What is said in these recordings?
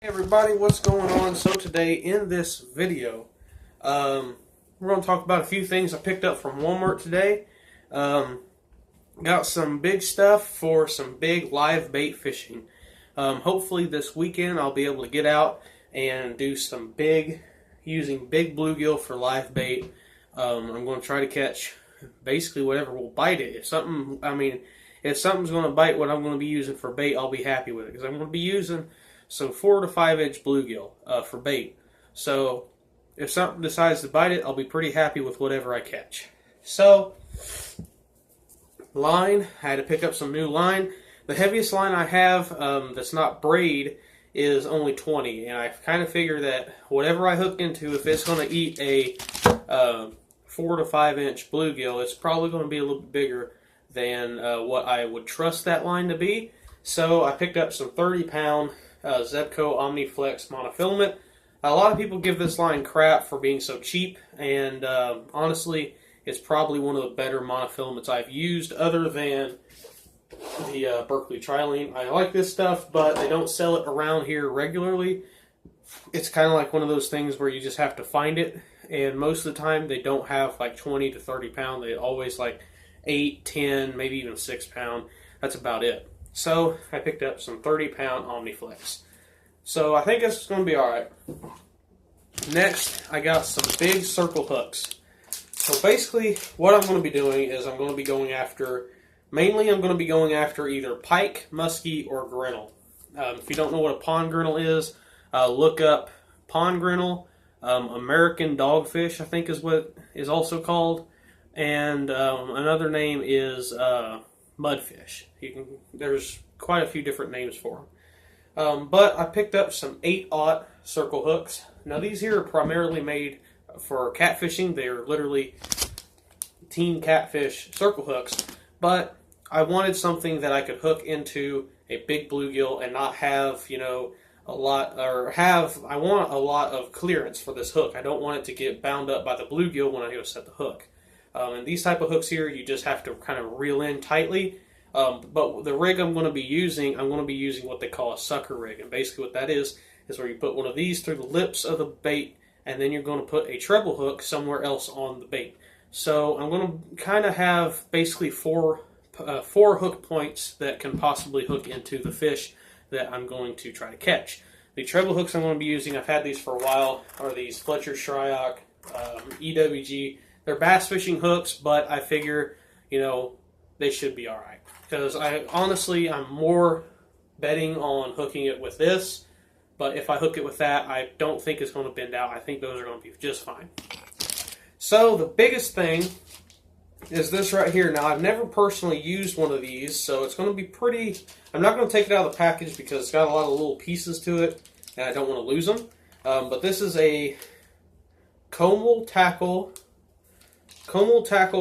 Hey everybody, what's going on? So today in this video, we're going to talk about a few things I picked up from Walmart today. Got some big stuff for some big live bait fishing. Hopefully this weekend I'll be able to get out and do some using big bluegill for live bait. I'm going to try to catch basically whatever will bite it. If something's going to bite what I'm going to be using for bait, I'll be happy with it because I'm going to be using some 4 to 5 inch bluegill for bait. So if something decides to bite it, I'll be pretty happy with whatever I catch. So line, I had to pick up some new line. The heaviest line I have that's not braid is only 20, and I kind of figure that whatever I hook into, if it's going to eat a 4 to 5 inch bluegill, it's probably going to be a little bit bigger than what I would trust that line to be. So I picked up some 30-pound Zebco OmniFlex monofilament. A lot of people give this line crap for being so cheap, and honestly, it's probably one of the better monofilaments I've used other than the Berkley Trilene. I like this stuff, but they don't sell it around here regularly. It's kind of like one of those things where you just have to find it, and most of the time they don't have like 20 to 30 pound. They always like 8, 10, maybe even 6 pound. That's about it. So I picked up some 30-pound OmniFlex. So I think it's going to be alright. Next, I got some big circle hooks. So basically, what I'm going to be doing is I'm going to be going after, mainly I'm going to be going after either pike, muskie, or grinnell. If you don't know what a pond grinnell is, look up pond grinnell. American dogfish, I think is what is also called. And another name is mudfish. There's quite a few different names for them. But I picked up some 8/0 circle hooks. Now these here are primarily made for catfishing. They're literally team catfish circle hooks. But I wanted something that I could hook into a big bluegill and not have, I want a lot of clearance for this hook. I don't want it to get bound up by the bluegill when I go set the hook. And these type of hooks here, you just have to kind of reel in tightly. But the rig I'm going to be using what they call a sucker rig. And basically what that is where you put one of these through the lips of the bait, and then you're going to put a treble hook somewhere else on the bait. So I'm going to kind of have basically four hook points that can possibly hook into the fish that I'm going to try to catch. The treble hooks I'm going to be using, I've had these for a while, are these Fletcher Shryock EWG. They're bass fishing hooks, but I figure, they should be alright. Because I'm more betting on hooking it with this, but if I hook it with that, I don't think it's going to bend out. I think those are going to be just fine. So the biggest thing is this right here. Now, I've never personally used one of these, so it's going to be pretty... I'm not going to take it out of the package because it's got a lot of little pieces to it, and I don't want to lose them. But this is a Comel Tackle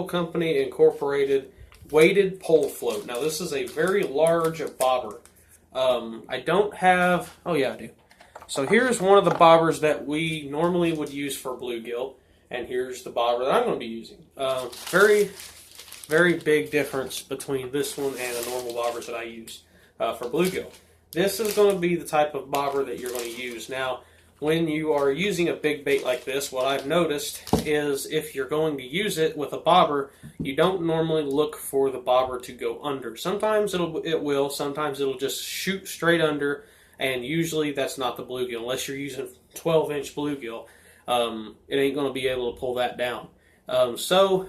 Company Incorporated weighted pole float. Now, this is a very large bobber. I don't have... Oh, yeah, I do. So here's one of the bobbers that we normally would use for bluegill, and here's the bobber that I'm going to be using. Very, very big difference between this one and the normal bobbers that I use for bluegill. This is going to be the type of bobber that you're going to use. Now, when you are using a big bait like this, what I've noticed is if you're going to use it with a bobber, you don't normally look for the bobber to go under. Sometimes it will, sometimes it'll just shoot straight under, and usually that's not the bluegill. Unless you're using 12-inch bluegill, it ain't going to be able to pull that down. So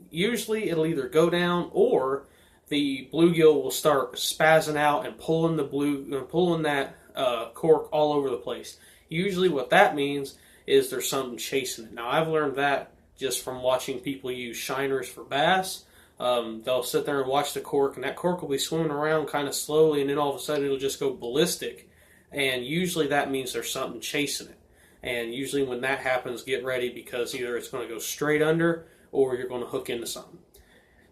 usually it'll either go down or the bluegill will start spazzing out and pulling that cork all over the place. Usually what that means is there's something chasing it. Now, I've learned that just from watching people use shiners for bass. They'll sit there and watch the cork, and that cork will be swimming around kind of slowly, and then all of a sudden it'll just go ballistic. And usually that means there's something chasing it. And usually when that happens, get ready because either it's going to go straight under or you're going to hook into something.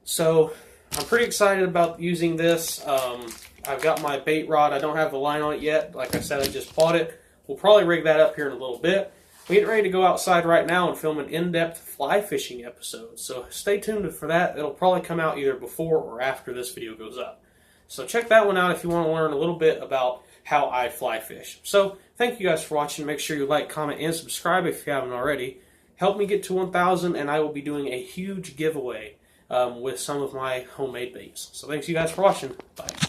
So I'm pretty excited about using this. I've got my bait rod. I don't have the line on it yet. Like I said, I just bought it. We'll probably rig that up here in a little bit. We're getting ready to go outside right now and film an in-depth fly fishing episode. So stay tuned for that. It'll probably come out either before or after this video goes up. So check that one out if you want to learn a little bit about how I fly fish. So thank you guys for watching. Make sure you like, comment, and subscribe if you haven't already. Help me get to 1,000, and I will be doing a huge giveaway with some of my homemade baits. So thanks you guys for watching. Bye.